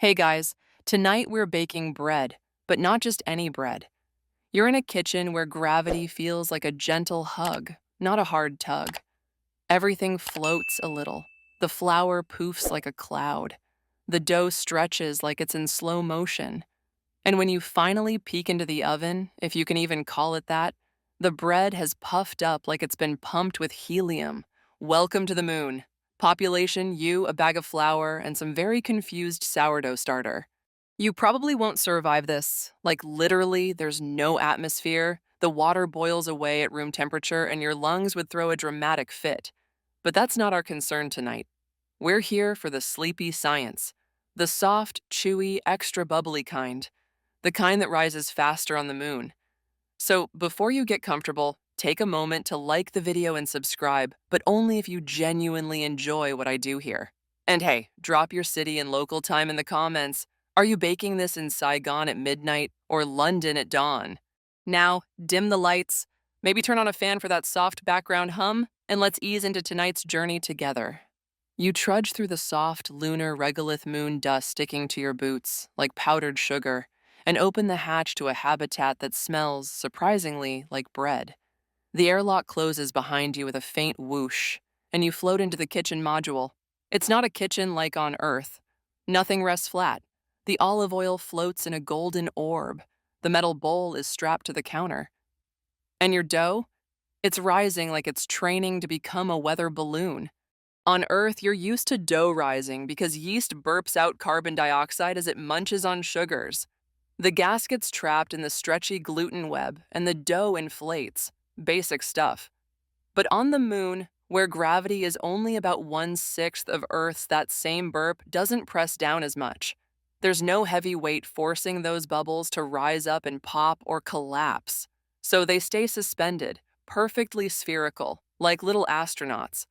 Hey guys, tonight we're baking bread, but not just any bread. You're in a kitchen where gravity feels like a gentle hug, not a hard tug. Everything floats a little. The flour poofs like a cloud. The dough stretches like it's in slow motion. And when you finally peek into the oven, if you can even call it that, the bread has puffed up like it's been pumped with helium. Welcome to the moon. Population, you, a bag of flour, and some very confused sourdough starter. You probably won't survive this. Like, literally, there's no atmosphere. The water boils away at room temperature, and your lungs would throw a dramatic fit. But that's not our concern tonight. We're here for the sleepy science, the soft, chewy, extra bubbly kind, the kind that rises faster on the moon. So, before you get comfortable, take a moment to like the video and subscribe, but only if you genuinely enjoy what I do here. And hey, drop your city and local time in the comments. Are you baking this in Saigon at midnight or London at dawn? Now, dim the lights, maybe turn on a fan for that soft background hum, and let's ease into tonight's journey together. You trudge through the soft, lunar regolith moon dust sticking to your boots, like powdered sugar, and open the hatch to a habitat that smells, surprisingly, like bread. The airlock closes behind you with a faint whoosh, and you float into the kitchen module. It's not a kitchen like on Earth. Nothing rests flat. The olive oil floats in a golden orb. The metal bowl is strapped to the counter. And your dough? It's rising like it's training to become a weather balloon. On Earth, you're used to dough rising because yeast burps out carbon dioxide as it munches on sugars. The gas gets trapped in the stretchy gluten web, and the dough inflates. Basic stuff. But on the moon, where gravity is only about 1/6 of Earth's, that same burp doesn't press down as much. There's no heavy weight forcing those bubbles to rise up and pop or collapse. So they stay suspended, perfectly spherical, like little astronauts.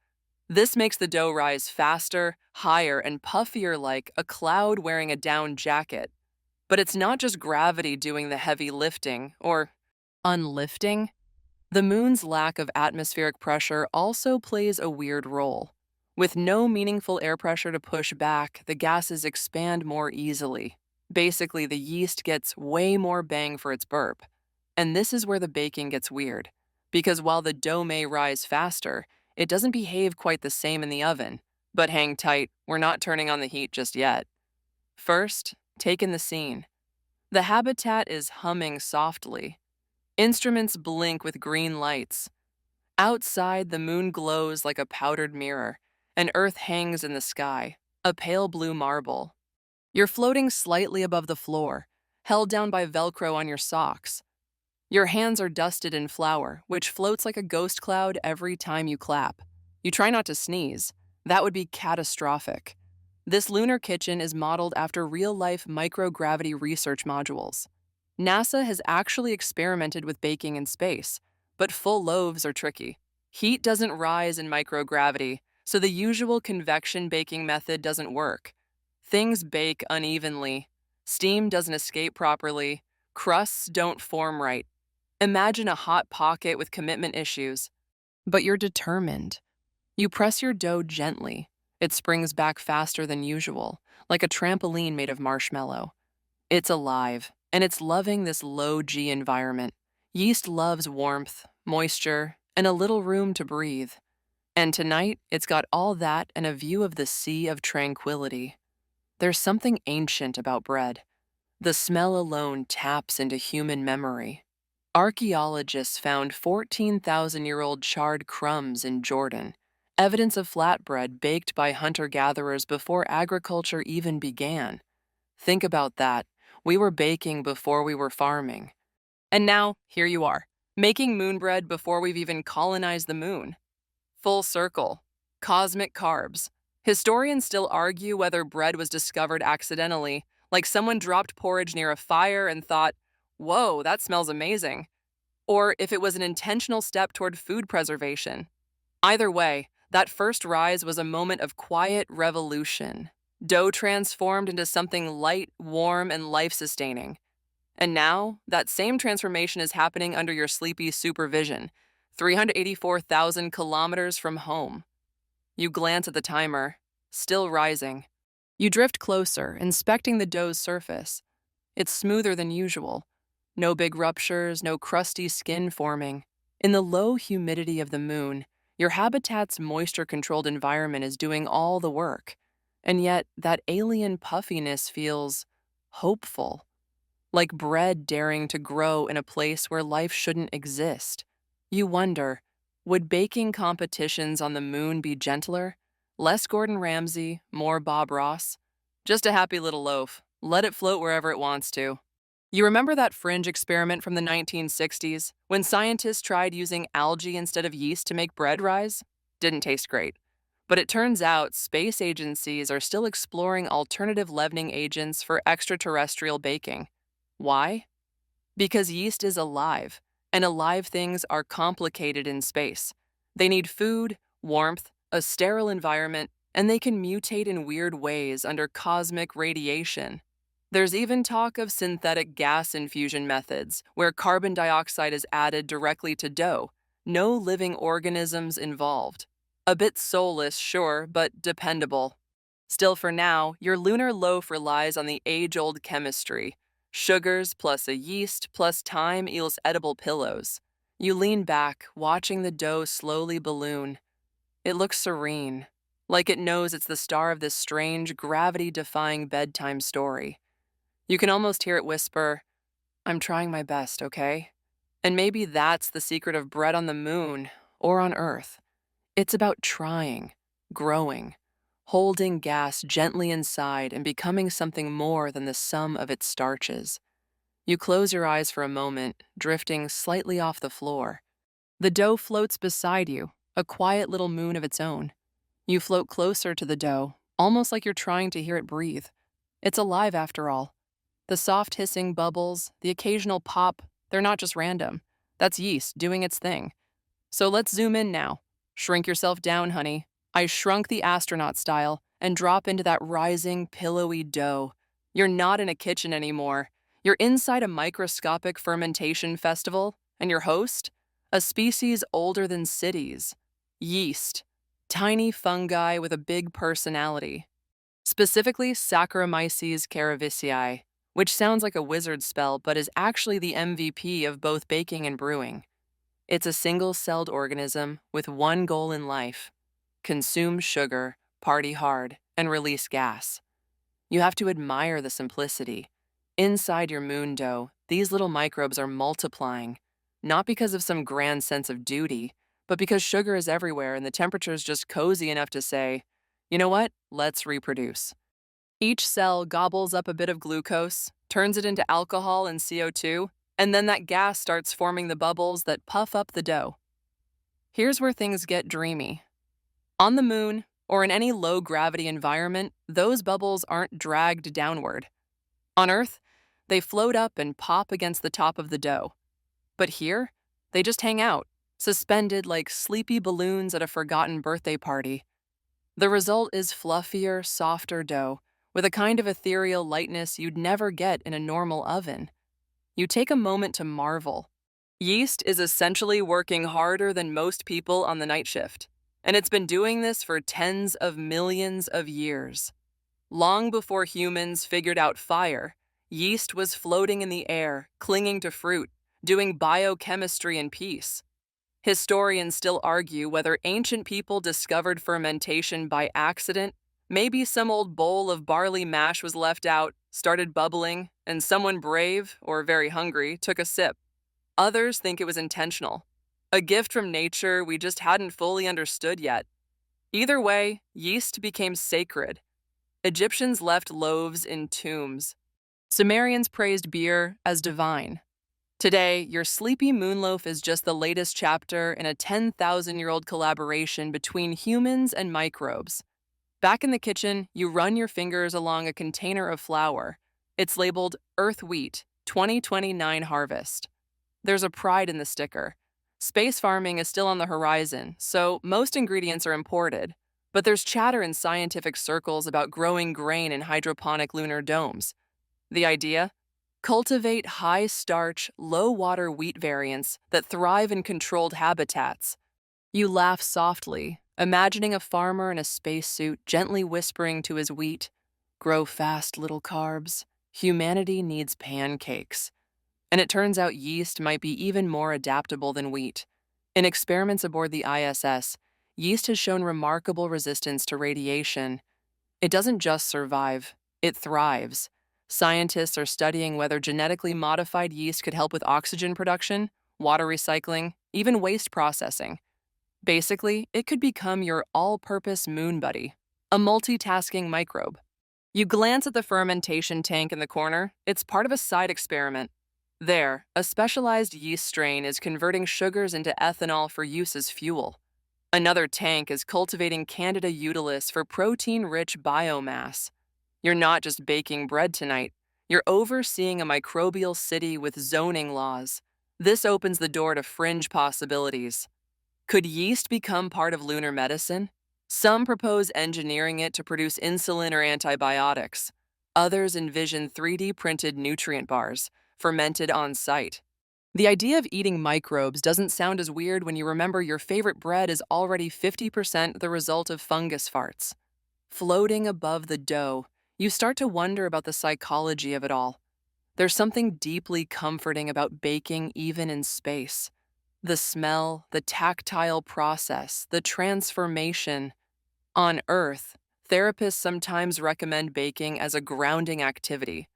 This makes the dough rise faster, higher, and puffier like a cloud wearing a down jacket. But it's not just gravity doing the heavy lifting, or unlifting. The moon's lack of atmospheric pressure also plays a weird role. With no meaningful air pressure to push back, the gases expand more easily. Basically, the yeast gets way more bang for its burp. And this is where the baking gets weird. Because while the dough may rise faster, it doesn't behave quite the same in the oven. But hang tight, we're not turning on the heat just yet. First, take in the scene. The habitat is humming softly. Instruments blink with green lights. Outside, the moon glows like a powdered mirror, and Earth hangs in the sky, a pale blue marble. You're floating slightly above the floor, held down by Velcro on your socks. Your hands are dusted in flour, which floats like a ghost cloud every time you clap. You try not to sneeze. That would be catastrophic. This lunar kitchen is modeled after real-life microgravity research modules. NASA has actually experimented with baking in space, but full loaves are tricky. Heat doesn't rise in microgravity, so the usual convection baking method doesn't work. Things bake unevenly. Steam doesn't escape properly. Crusts don't form right. Imagine a hot pocket with commitment issues. But you're determined. You press your dough gently. It springs back faster than usual, like a trampoline made of marshmallow. It's alive, and it's loving this low-G environment. Yeast loves warmth, moisture, and a little room to breathe. And tonight, it's got all that and a view of the sea of tranquility. There's something ancient about bread. The smell alone taps into human memory. Archaeologists found 14,000-year-old charred crumbs in Jordan, evidence of flatbread baked by hunter-gatherers before agriculture even began. Think about that. We were baking before we were farming. And now, here you are, making moon bread before we've even colonized the moon. Full circle. Cosmic carbs. Historians still argue whether bread was discovered accidentally, like someone dropped porridge near a fire and thought, "Whoa, that smells amazing," or if it was an intentional step toward food preservation. Either way, that first rise was a moment of quiet revolution. Dough transformed into something light, warm, and life-sustaining. And now, that same transformation is happening under your sleepy supervision, 384,000 kilometers from home. You glance at the timer, still rising. You drift closer, inspecting the dough's surface. It's smoother than usual. No big ruptures, no crusty skin forming. In the low humidity of the moon, your habitat's moisture-controlled environment is doing all the work. And yet, that alien puffiness feels hopeful, like bread daring to grow in a place where life shouldn't exist. You wonder, would baking competitions on the moon be gentler? Less Gordon Ramsay, more Bob Ross? Just a happy little loaf. Let it float wherever it wants to. You remember that fringe experiment from the 1960s when scientists tried using algae instead of yeast to make bread rise? Didn't taste great. But it turns out space agencies are still exploring alternative leavening agents for extraterrestrial baking. Why? Because yeast is alive, and alive things are complicated in space. They need food, warmth, a sterile environment, and they can mutate in weird ways under cosmic radiation. There's even talk of synthetic gas infusion methods, where carbon dioxide is added directly to dough. No living organisms involved. A bit soulless, sure, but dependable. Still, for now, your lunar loaf relies on the age-old chemistry. Sugars plus a yeast plus time equals edible pillows. You lean back, watching the dough slowly balloon. It looks serene, like it knows it's the star of this strange, gravity-defying bedtime story. You can almost hear it whisper, "I'm trying my best, okay?" And maybe that's the secret of bread on the moon or on Earth. It's about trying, growing, holding gas gently inside and becoming something more than the sum of its starches. You close your eyes for a moment, drifting slightly off the floor. The dough floats beside you, a quiet little moon of its own. You float closer to the dough, almost like you're trying to hear it breathe. It's alive after all. The soft hissing bubbles, the occasional pop, they're not just random. That's yeast doing its thing. So let's zoom in now. Shrink yourself down, honey. I shrunk the astronaut style and drop into that rising, pillowy dough. You're not in a kitchen anymore. You're inside a microscopic fermentation festival, and your host? A species older than cities. Yeast. Tiny fungi with a big personality. Specifically Saccharomyces cerevisiae, which sounds like a wizard spell but is actually the MVP of both baking and brewing. It's a single-celled organism with one goal in life: consume sugar, party hard, and release gas. You have to admire the simplicity. Inside your moon dough, these little microbes are multiplying, not because of some grand sense of duty, but because sugar is everywhere and the temperature's just cozy enough to say, you know what, let's reproduce. Each cell gobbles up a bit of glucose, turns it into alcohol and CO2, and then that gas starts forming the bubbles that puff up the dough. Here's where things get dreamy. On the moon, or in any low-gravity environment, those bubbles aren't dragged downward. On Earth, they float up and pop against the top of the dough. But here, they just hang out, suspended like sleepy balloons at a forgotten birthday party. The result is fluffier, softer dough, with a kind of ethereal lightness you'd never get in a normal oven. You take a moment to marvel. Yeast is essentially working harder than most people on the night shift, and it's been doing this for tens of millions of years. Long before humans figured out fire, yeast was floating in the air, clinging to fruit, doing biochemistry in peace. Historians still argue whether ancient people discovered fermentation by accident. Maybe some old bowl of barley mash was left out, started bubbling, and someone brave, or very hungry, took a sip. Others think it was intentional, a gift from nature we just hadn't fully understood yet. Either way, yeast became sacred. Egyptians left loaves in tombs. Sumerians praised beer as divine. Today, your sleepy moonloaf is just the latest chapter in a 10,000-year-old collaboration between humans and microbes. Back in the kitchen, you run your fingers along a container of flour. It's labeled Earth Wheat, 2029 harvest. There's a pride in the sticker. Space farming is still on the horizon, so most ingredients are imported. But there's chatter in scientific circles about growing grain in hydroponic lunar domes. The idea? Cultivate high-starch, low-water wheat variants that thrive in controlled habitats. You laugh softly, imagining a farmer in a spacesuit gently whispering to his wheat, Grow fast, little carbs. Humanity needs pancakes. And it turns out yeast might be even more adaptable than wheat. In experiments aboard the ISS, yeast has shown remarkable resistance to radiation. It doesn't just survive, it thrives. Scientists are studying whether genetically modified yeast could help with oxygen production, water recycling, even waste processing. Basically, it could become your all-purpose moon buddy, a multitasking microbe. You glance at the fermentation tank in the corner, it's part of a side experiment. There, a specialized yeast strain is converting sugars into ethanol for use as fuel. Another tank is cultivating Candida utilis for protein-rich biomass. You're not just baking bread tonight, you're overseeing a microbial city with zoning laws. This opens the door to fringe possibilities. Could yeast become part of lunar medicine? Some propose engineering it to produce insulin or antibiotics. Others envision 3D printed nutrient bars, fermented on site. The idea of eating microbes doesn't sound as weird when you remember your favorite bread is already 50% the result of fungus farts. Floating above the dough, you start to wonder about the psychology of it all. There's something deeply comforting about baking even in space. The smell, the tactile process, the transformation. On Earth, therapists sometimes recommend baking as a grounding activity.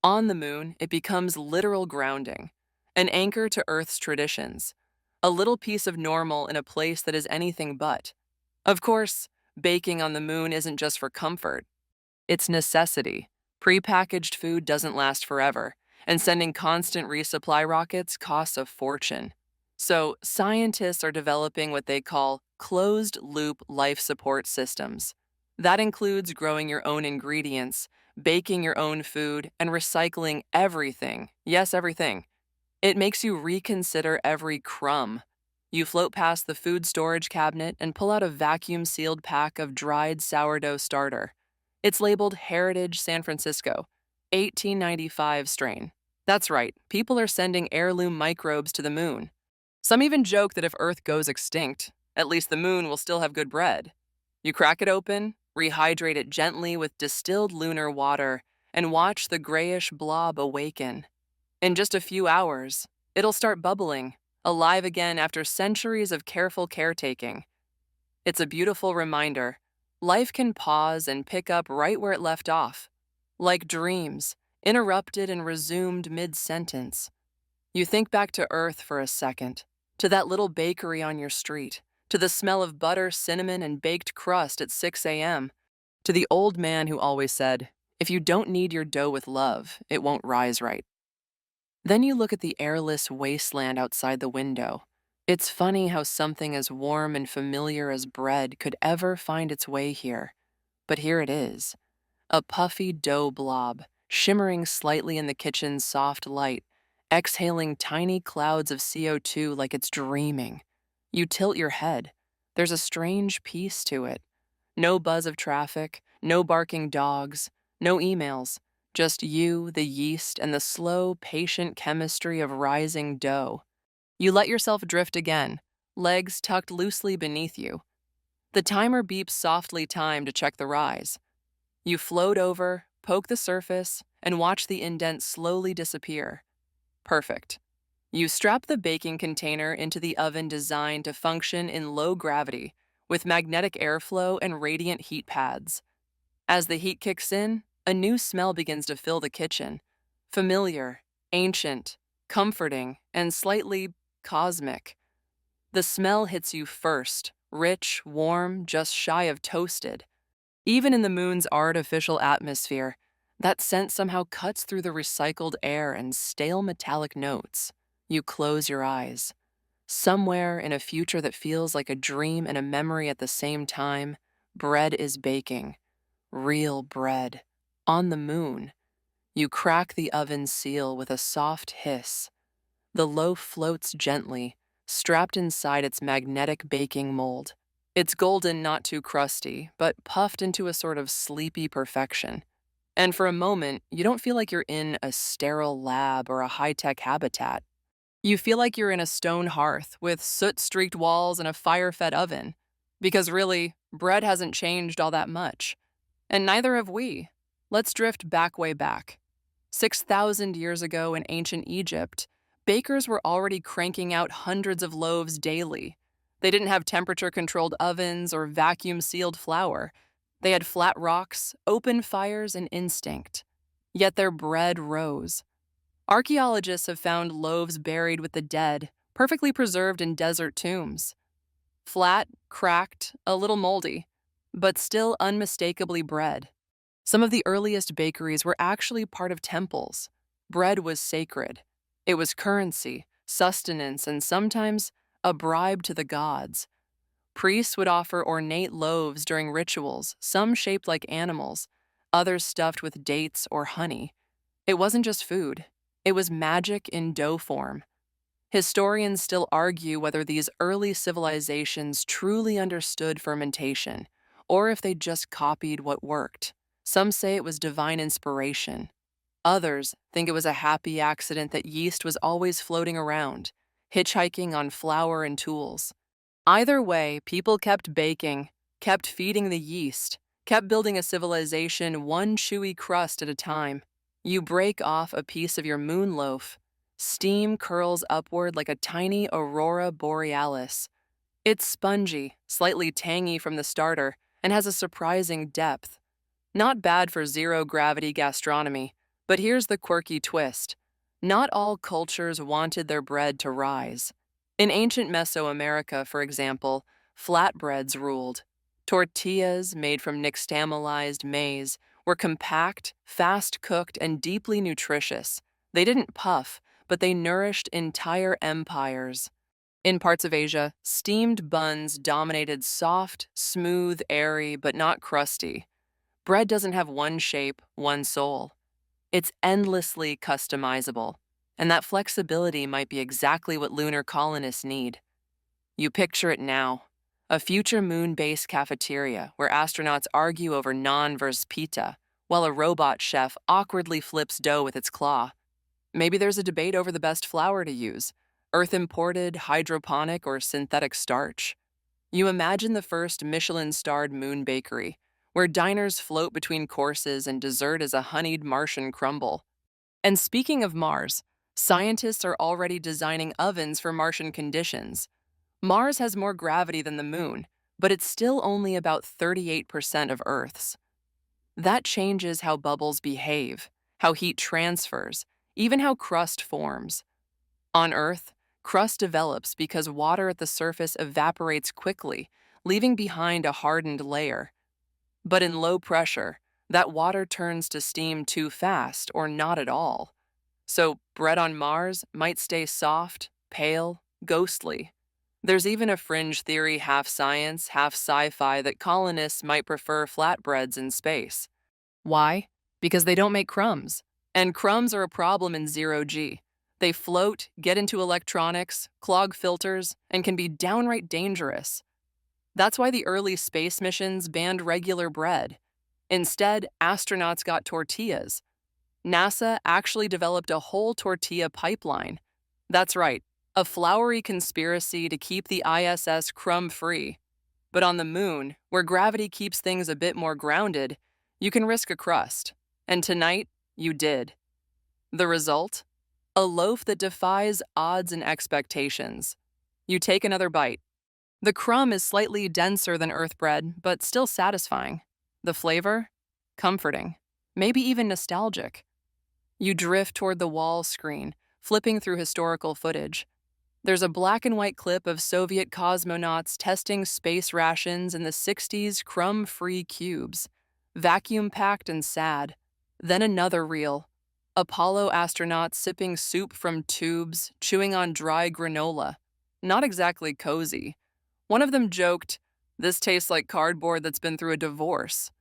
On the moon, it becomes literal grounding, an anchor to Earth's traditions, a little piece of normal in a place that is anything but. Of course, baking on the moon isn't just for comfort. It's necessity. Prepackaged food doesn't last forever, and sending constant resupply rockets costs a fortune. So, scientists are developing what they call closed-loop life support systems. That includes growing your own ingredients, baking your own food, and recycling everything. Yes, everything. It makes you reconsider every crumb. You float past the food storage cabinet and pull out a vacuum-sealed pack of dried sourdough starter. It's labeled Heritage San Francisco, 1895 strain. That's right, people are sending heirloom microbes to the moon. Some even joke that if Earth goes extinct, at least the moon will still have good bread. You crack it open, rehydrate it gently with distilled lunar water, and watch the grayish blob awaken. In just a few hours, it'll start bubbling, alive again after centuries of careful caretaking. It's a beautiful reminder. Life can pause and pick up right where it left off, like dreams, interrupted and resumed mid-sentence. You think back to Earth for a second, to that little bakery on your street, to the smell of butter, cinnamon, and baked crust at 6 a.m., to the old man who always said, "If you don't knead your dough with love, it won't rise right." Then you look at the airless wasteland outside the window. It's funny how something as warm and familiar as bread could ever find its way here. But here it is, a puffy dough blob, shimmering slightly in the kitchen's soft light, exhaling tiny clouds of CO2 like it's dreaming. You tilt your head. There's a strange peace to it. No buzz of traffic, no barking dogs, no emails, just you, the yeast, and the slow, patient chemistry of rising dough. You let yourself drift again, legs tucked loosely beneath you. The timer beeps softly time to check the rise. You float over, poke the surface, and watch the indent slowly disappear. Perfect. You strap the baking container into the oven designed to function in low gravity, with magnetic airflow and radiant heat pads. As the heat kicks in, a new smell begins to fill the kitchen. Familiar, ancient, comforting, and slightly cosmic. The smell hits you first, rich, warm, just shy of toasted. Even in the moon's artificial atmosphere, that scent somehow cuts through the recycled air and stale metallic notes. You close your eyes. Somewhere in a future that feels like a dream and a memory at the same time, bread is baking. Real bread. On the moon. You crack the oven's seal with a soft hiss. The loaf floats gently, strapped inside its magnetic baking mold. It's golden, not too crusty, but puffed into a sort of sleepy perfection. And for a moment, you don't feel like you're in a sterile lab or a high-tech habitat. You feel like you're in a stone hearth with soot-streaked walls and a fire-fed oven. Because really, bread hasn't changed all that much. And neither have we. Let's drift way back. 6,000 years ago in ancient Egypt, bakers were already cranking out hundreds of loaves daily. They didn't have temperature-controlled ovens or vacuum-sealed flour. They had flat rocks, open fires, and instinct. Yet their bread rose. Archaeologists have found loaves buried with the dead, perfectly preserved in desert tombs. Flat, cracked, a little moldy, but still unmistakably bread. Some of the earliest bakeries were actually part of temples. Bread was sacred. It was currency, sustenance, and sometimes a bribe to the gods. Priests would offer ornate loaves during rituals, some shaped like animals, others stuffed with dates or honey. It wasn't just food, it was magic in dough form. Historians still argue whether these early civilizations truly understood fermentation, or if they just copied what worked. Some say it was divine inspiration. Others think it was a happy accident that yeast was always floating around, hitchhiking on flour and tools. Either way, people kept baking, kept feeding the yeast, kept building a civilization one chewy crust at a time. You break off a piece of your moon loaf. Steam curls upward like a tiny aurora borealis. It's spongy, slightly tangy from the starter, and has a surprising depth. Not bad for zero-gravity gastronomy, but here's the quirky twist. Not all cultures wanted their bread to rise. In ancient Mesoamerica, for example, flatbreads ruled. Tortillas, made from nixtamalized maize, were compact, fast-cooked, and deeply nutritious. They didn't puff, but they nourished entire empires. In parts of Asia, steamed buns dominated soft, smooth, airy, but not crusty. Bread doesn't have one shape, one soul. It's endlessly customizable, and that flexibility might be exactly what lunar colonists need. You picture it now, a future moon-based cafeteria where astronauts argue over naan versus pita, while a robot chef awkwardly flips dough with its claw. Maybe there's a debate over the best flour to use, earth-imported, hydroponic, or synthetic starch. You imagine the first Michelin-starred moon bakery, where diners float between courses and dessert is a honeyed Martian crumble. And speaking of Mars, scientists are already designing ovens for Martian conditions. Mars has more gravity than the moon, but it's still only about 38% of Earth's. That changes how bubbles behave, how heat transfers, even how crust forms. On Earth, crust develops because water at the surface evaporates quickly, leaving behind a hardened layer. But in low pressure, that water turns to steam too fast or not at all. So bread on Mars might stay soft, pale, ghostly. There's even a fringe theory, half science, half sci-fi, that colonists might prefer flatbreads in space. Why? Because they don't make crumbs. And crumbs are a problem in zero-G. They float, get into electronics, clog filters, and can be downright dangerous. That's why the early space missions banned regular bread. Instead, astronauts got tortillas. NASA actually developed a whole tortilla pipeline. That's right, a floury conspiracy to keep the ISS crumb-free. But on the moon, where gravity keeps things a bit more grounded, you can risk a crust. And tonight, you did. The result? A loaf that defies odds and expectations. You take another bite. The crumb is slightly denser than Earth bread, but still satisfying. The flavor? Comforting. Maybe even nostalgic. You drift toward the wall screen, flipping through historical footage. There's a black and white clip of Soviet cosmonauts testing space rations in the 60s, crumb-free cubes, vacuum-packed and sad. Then another reel. Apollo astronauts sipping soup from tubes, chewing on dry granola. Not exactly cozy. One of them joked, "This tastes like cardboard that's been through a divorce."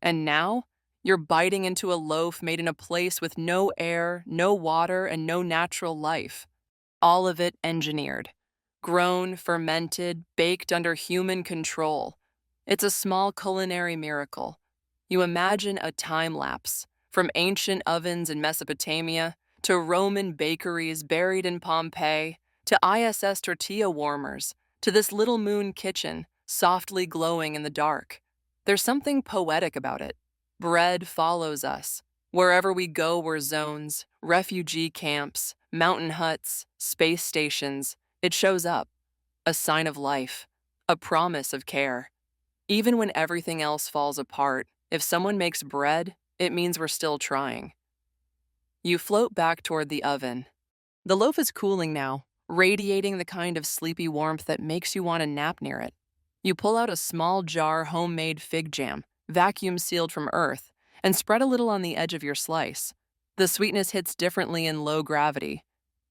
And now, you're biting into a loaf made in a place with no air, no water, and no natural life. All of it engineered. Grown, fermented, baked under human control. It's a small culinary miracle. You imagine a time lapse, from ancient ovens in Mesopotamia, to Roman bakeries buried in Pompeii, to ISS tortilla warmers, to this little moon kitchen, softly glowing in the dark. There's something poetic about it. Bread follows us. Wherever we go, we're zones, refugee camps, mountain huts, space stations. It shows up, a sign of life, a promise of care. Even when everything else falls apart, if someone makes bread, it means we're still trying. You float back toward the oven. The loaf is cooling now, radiating the kind of sleepy warmth that makes you want to nap near it. You pull out a small jar homemade fig jam, vacuum sealed from earth, and spread a little on the edge of your slice. The sweetness hits differently in low gravity.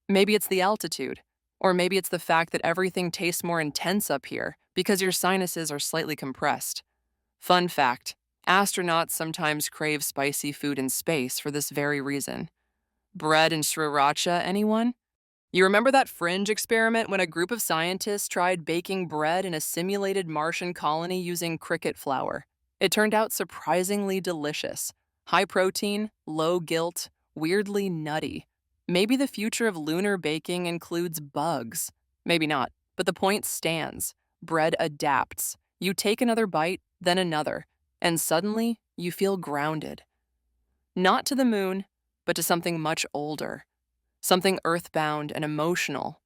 Maybe it's the altitude, or maybe it's the fact that everything tastes more intense up here because your sinuses are slightly compressed. Fun fact, astronauts sometimes crave spicy food in space for this very reason. Bread and sriracha, anyone? You remember that fringe experiment when a group of scientists tried baking bread in a simulated Martian colony using cricket flour? It turned out surprisingly delicious. High protein, low guilt, weirdly nutty. Maybe the future of lunar baking includes bugs. Maybe not, but the point stands. Bread adapts. You take another bite, then another, and suddenly you feel grounded. Not to the moon, but to something much older. Something earthbound and emotional.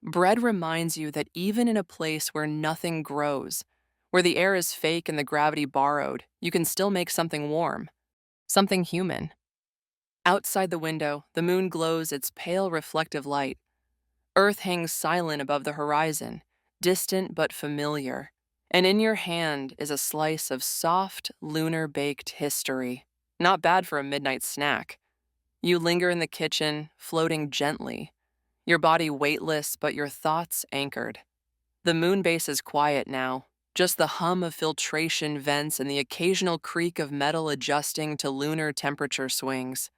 Bread reminds you that even in a place where nothing grows, where the air is fake and the gravity borrowed, you can still make something warm, something human. Outside the window, the moon glows its pale reflective light. Earth hangs silent above the horizon, distant but familiar. And in your hand is a slice of soft, lunar-baked history. Not bad for a midnight snack. You linger in the kitchen, floating gently, your body weightless but your thoughts anchored. The moon base is quiet now, just the hum of filtration vents and the occasional creak of metal adjusting to lunar temperature swings.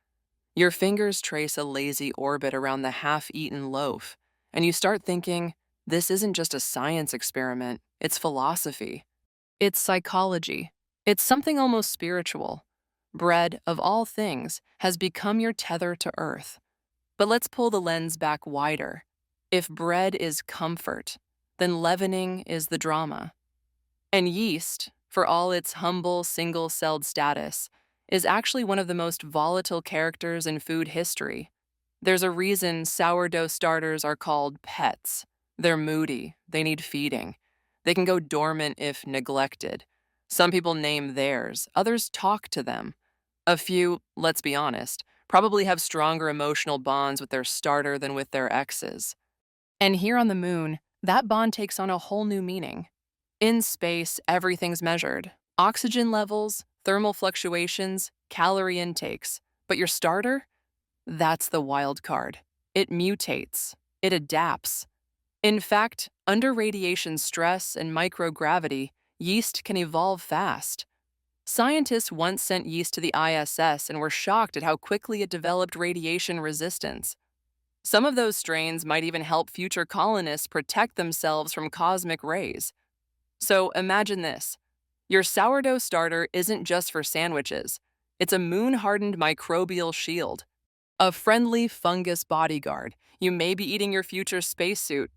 Your fingers trace a lazy orbit around the half-eaten loaf, and you start thinking, this isn't just a science experiment, it's philosophy. It's psychology. It's something almost spiritual. Bread, of all things, has become your tether to earth. But let's pull the lens back wider. If bread is comfort, then leavening is the drama. And yeast, for all its humble single-celled status, is actually one of the most volatile characters in food history. There's a reason sourdough starters are called pets. They're moody, they need feeding. They can go dormant if neglected. Some people name theirs, others talk to them. A few, let's be honest, probably have stronger emotional bonds with their starter than with their exes. And here on the moon, that bond takes on a whole new meaning. In space, everything's measured. Oxygen levels, thermal fluctuations, calorie intakes. But your starter? That's the wild card. It mutates. It adapts. In fact, under radiation stress and microgravity, yeast can evolve fast. Scientists once sent yeast to the ISS and were shocked at how quickly it developed radiation resistance. Some of those strains might even help future colonists protect themselves from cosmic rays. So imagine this. Your sourdough starter isn't just for sandwiches. It's a moon-hardened microbial shield. A friendly fungus bodyguard. You may be eating your future spacesuit.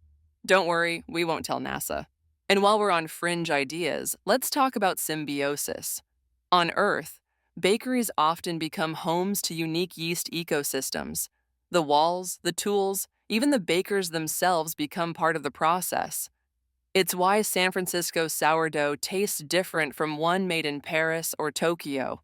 Don't worry, we won't tell NASA. And while we're on fringe ideas, let's talk about symbiosis. On Earth, bakeries often become homes to unique yeast ecosystems. The walls, the tools, even the bakers themselves become part of the process. It's why San Francisco sourdough tastes different from one made in Paris or Tokyo.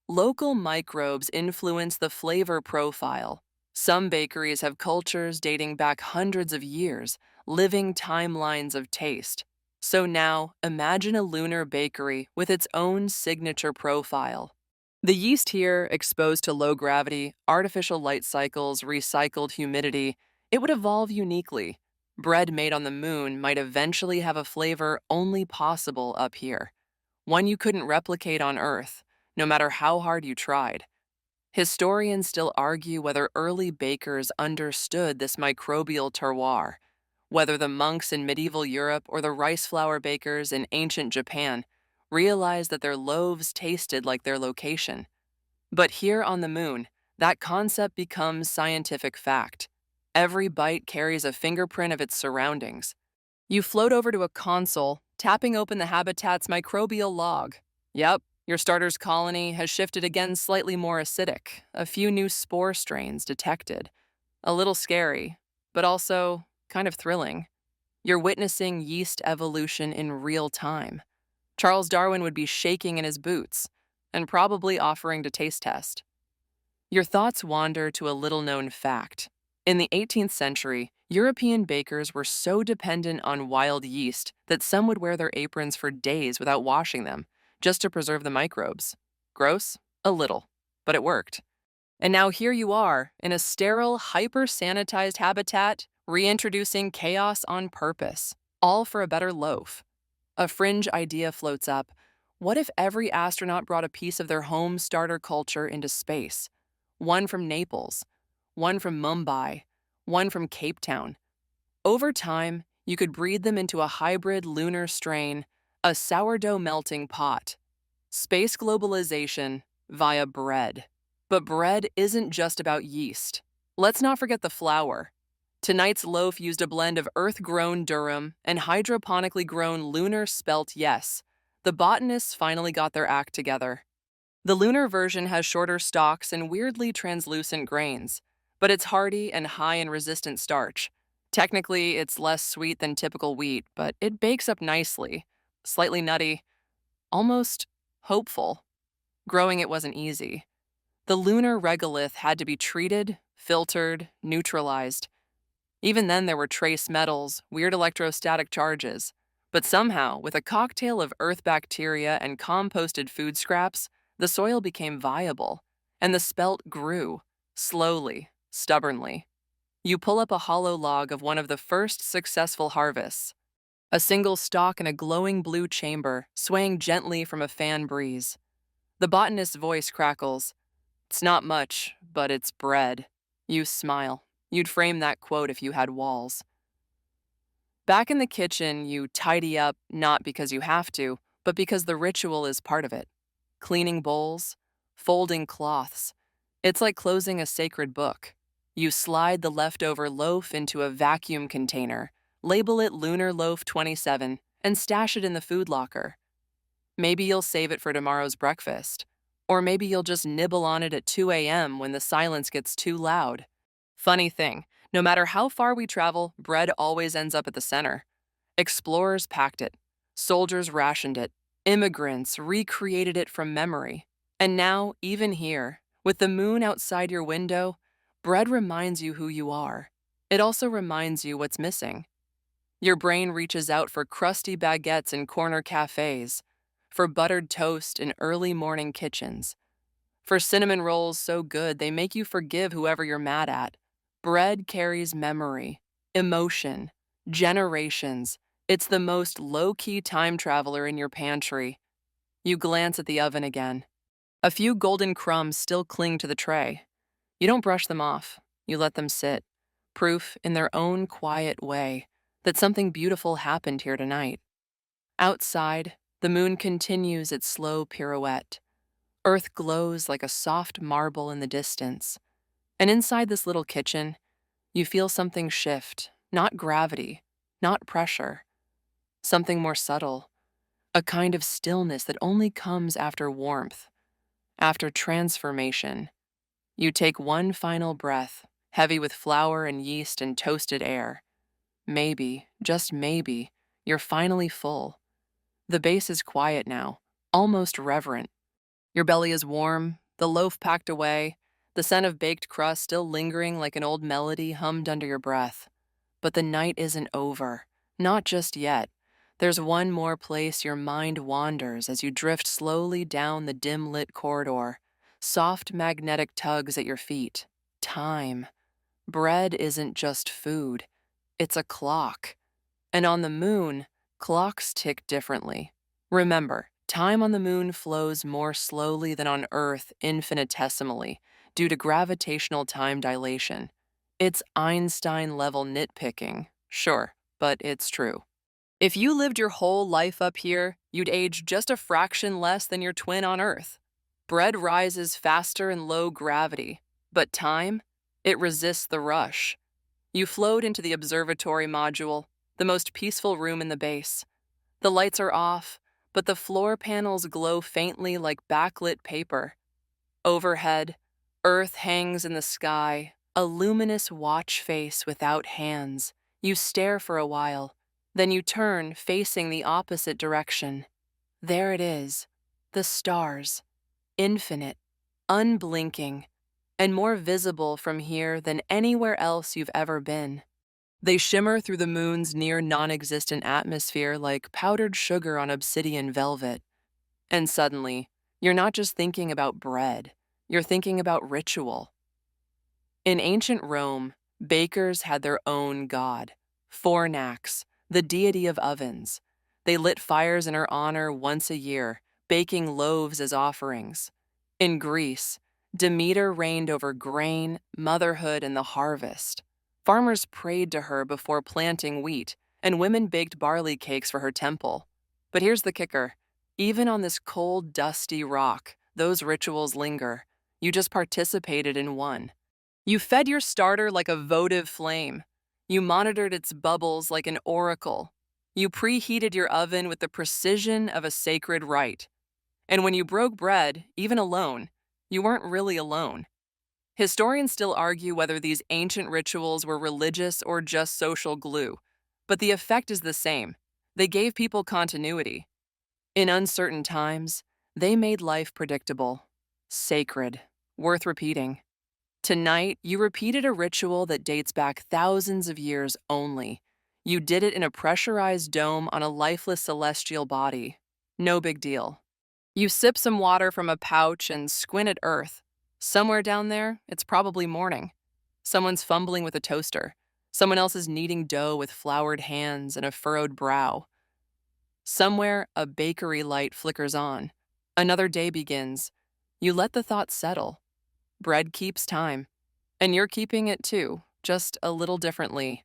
Local microbes influence the flavor profile. Some bakeries have cultures dating back hundreds of years, living timelines of taste. So now, imagine a lunar bakery with its own signature profile. The yeast here, exposed to low gravity, artificial light cycles, recycled humidity, it would evolve uniquely. Bread made on the moon might eventually have a flavor only possible up here, one you couldn't replicate on Earth, no matter how hard you tried. Historians still argue whether early bakers understood this microbial terroir, whether the monks in medieval Europe or the rice flour bakers in ancient Japan realized that their loaves tasted like their location. But here on the moon, that concept becomes scientific fact. Every bite carries a fingerprint of its surroundings. You float over to a console, tapping open the habitat's microbial log. Yep, Your starter's colony has shifted again slightly more acidic, a few new spore strains detected. A little scary, but also kind of thrilling. You're witnessing yeast evolution in real time. Charles Darwin would be shaking in his boots and probably offering to taste test. Your thoughts wander to a little-known fact. In the 18th century, European bakers were so dependent on wild yeast that some would wear their aprons for days without washing them, just to preserve the microbes. Gross? A little, but it worked. And now here you are, in a sterile, hyper-sanitized habitat, reintroducing chaos on purpose, all for a better loaf. A fringe idea floats up. What if every astronaut brought a piece of their home starter culture into space? One from Naples, one from Mumbai, one from Cape Town. Over time, you could breed them into a hybrid lunar strain, a sourdough melting pot. Space globalization via bread. But bread isn't just about yeast. Let's not forget the flour. Tonight's loaf used a blend of earth-grown durum and hydroponically grown lunar spelt yes. The botanists finally got their act together. The lunar version has shorter stalks and weirdly translucent grains, but it's hearty and high in resistant starch. Technically, it's less sweet than typical wheat, but it bakes up nicely, slightly nutty, almost hopeful. Growing it wasn't easy. The lunar regolith had to be treated, filtered, neutralized. Even then, there were trace metals, weird electrostatic charges. But somehow, with a cocktail of earth bacteria and composted food scraps, the soil became viable, and the spelt grew, slowly, stubbornly. You pull up a hollow log of one of the first successful harvests, a single stalk in a glowing blue chamber, swaying gently from a fan breeze. The botanist's voice crackles. It's not much, but it's bread. You smile. You'd frame that quote if you had walls. Back in the kitchen, you tidy up not because you have to, but because the ritual is part of it. Cleaning bowls, folding cloths. It's like closing a sacred book. You slide the leftover loaf into a vacuum container, label it Lunar Loaf 27, and stash it in the food locker. Maybe you'll save it for tomorrow's breakfast. Or maybe you'll just nibble on it at 2 a.m. when the silence gets too loud. Funny thing, no matter how far we travel, bread always ends up at the center. Explorers packed it. Soldiers rationed it. Immigrants recreated it from memory. And now, even here, with the moon outside your window, bread reminds you who you are. It also reminds you what's missing. Your brain reaches out for crusty baguettes in corner cafes, for buttered toast in early morning kitchens, for cinnamon rolls so good they make you forgive whoever you're mad at. Bread carries memory, emotion, generations. It's the most low-key time traveler in your pantry. You glance at the oven again. A few golden crumbs still cling to the tray. You don't brush them off. You let them sit, proof in their own quiet way that something beautiful happened here tonight. Outside, the moon continues its slow pirouette. Earth glows like a soft marble in the distance. And inside this little kitchen, you feel something shift, not gravity, not pressure. Something more subtle, a kind of stillness that only comes after warmth, after transformation. You take one final breath, heavy with flour and yeast and toasted air. Maybe, just maybe, you're finally full. The base is quiet now, almost reverent. Your belly is warm, the loaf packed away, the scent of baked crust still lingering like an old melody hummed under your breath. But the night isn't over, not just yet. There's one more place your mind wanders as you drift slowly down the dim-lit corridor. Soft magnetic tugs at your feet. Time. Bread isn't just food. It's a clock. And on the moon, clocks tick differently. Remember, time on the moon flows more slowly than on Earth infinitesimally due to gravitational time dilation. It's Einstein-level nitpicking, sure, but it's true. If you lived your whole life up here, you'd age just a fraction less than your twin on Earth. Bread rises faster in low gravity, but time, it resists the rush. You float into the observatory module, the most peaceful room in the base. The lights are off, but the floor panels glow faintly like backlit paper. Overhead, Earth hangs in the sky, a luminous watch face without hands. You stare for a while, then you turn, facing the opposite direction. There it is, the stars, infinite, unblinking, and more visible from here than anywhere else you've ever been. They shimmer through the moon's near non-existent atmosphere like powdered sugar on obsidian velvet. And suddenly, you're not just thinking about bread, you're thinking about ritual. In ancient Rome, bakers had their own god, Fornax, the deity of ovens. They lit fires in her honor once a year, baking loaves as offerings. In Greece, Demeter reigned over grain, motherhood, and the harvest. Farmers prayed to her before planting wheat, and women baked barley cakes for her temple. But here's the kicker. Even on this cold, dusty rock, those rituals linger. You just participated in one. You fed your starter like a votive flame. You monitored its bubbles like an oracle. You preheated your oven with the precision of a sacred rite. And when you broke bread, even alone, you weren't really alone. Historians still argue whether these ancient rituals were religious or just social glue, but the effect is the same. They gave people continuity. In uncertain times, they made life predictable, sacred, worth repeating. Tonight, you repeated a ritual that dates back thousands of years only. You did it in a pressurized dome on a lifeless celestial body. No big deal. You sip some water from a pouch and squint at Earth. Somewhere down there, it's probably morning. Someone's fumbling with a toaster. Someone else is kneading dough with floured hands and a furrowed brow. Somewhere, a bakery light flickers on. Another day begins. You let the thought settle. Bread keeps time. And you're keeping it too, just a little differently.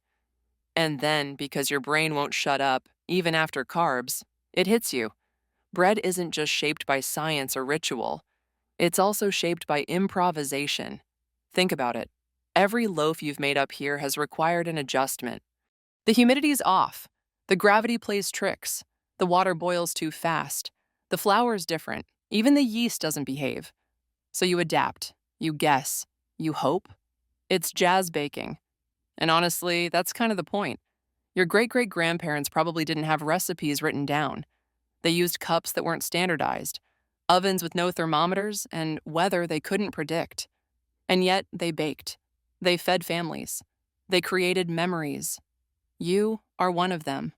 And then, because your brain won't shut up, even after carbs, it hits you. Bread isn't just shaped by science or ritual. It's also shaped by improvisation. Think about it. Every loaf you've made up here has required an adjustment. The humidity's off. The gravity plays tricks. The water boils too fast. The flour's different. Even the yeast doesn't behave. So you adapt. You guess. You hope. It's jazz baking. And honestly, that's kind of the point. Your great-great-grandparents probably didn't have recipes written down. They used cups that weren't standardized, ovens with no thermometers, and weather they couldn't predict. And yet, they baked. They fed families. They created memories. You are one of them.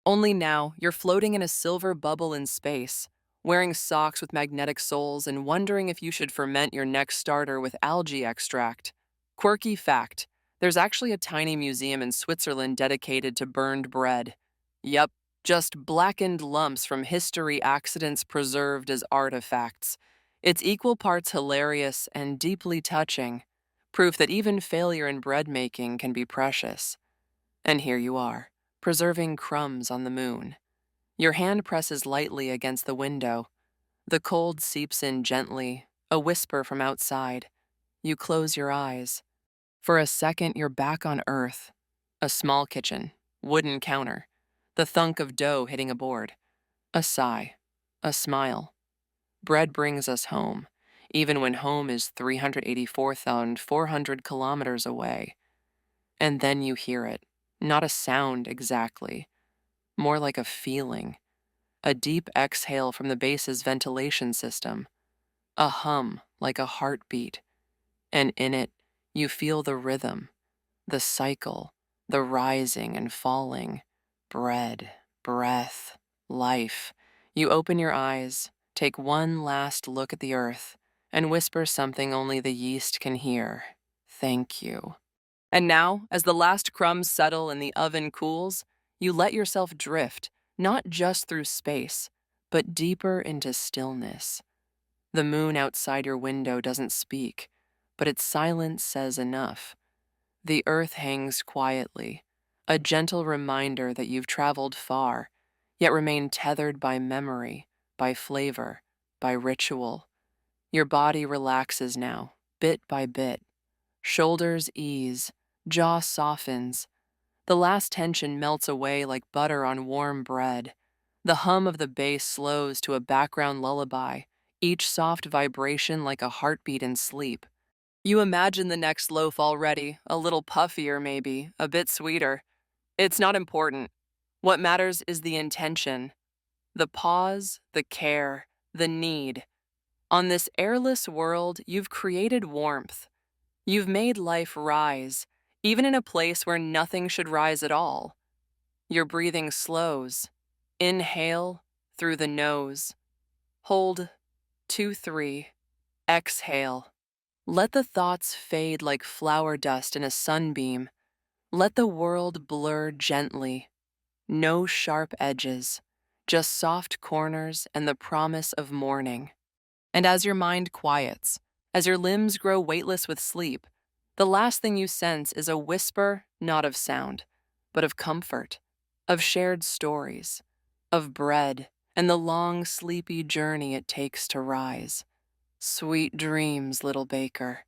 Only now, you're floating in a silver bubble in space, wearing socks with magnetic soles and wondering if you should ferment your next starter with algae extract. Quirky fact, there's actually a tiny museum in Switzerland dedicated to burned bread. Yup, just blackened lumps from history accidents preserved as artifacts. It's equal parts hilarious and deeply touching, proof that even failure in bread making can be precious. And here you are, preserving crumbs on the moon. Your hand presses lightly against the window. The cold seeps in gently, a whisper from outside. You close your eyes. For a second, you're back on Earth. A small kitchen, wooden counter, the thunk of dough hitting a board. A sigh, a smile. Bread brings us home, even when home is 384,400 kilometers away. And then you hear it, not a sound exactly, more like a feeling. A deep exhale from the base's ventilation system. A hum like a heartbeat. And in it, you feel the rhythm, the cycle, the rising and falling. Bread, breath, life. You open your eyes, take one last look at the earth, and whisper something only the yeast can hear. Thank you. And now, as the last crumbs settle and the oven cools, you let yourself drift, not just through space, but deeper into stillness. The moon outside your window doesn't speak, but its silence says enough. The earth hangs quietly, a gentle reminder that you've traveled far, yet remain tethered by memory, by flavor, by ritual. Your body relaxes now, bit by bit. Shoulders ease, jaw softens. The last tension melts away like butter on warm bread. The hum of the bass slows to a background lullaby, each soft vibration like a heartbeat in sleep. You imagine the next loaf already, a little puffier maybe, a bit sweeter. It's not important. What matters is the intention, the pause, the care, the need. On this airless world, you've created warmth. You've made life rise, even in a place where nothing should rise at all. Your breathing slows. Inhale through the nose. Hold 2, 3. Exhale. Let the thoughts fade like flower dust in a sunbeam. Let the world blur gently. No sharp edges, just soft corners and the promise of morning. And as your mind quiets, as your limbs grow weightless with sleep, the last thing you sense is a whisper not of sound, but of comfort, of shared stories, of bread and the long, sleepy journey it takes to rise. Sweet dreams, little baker.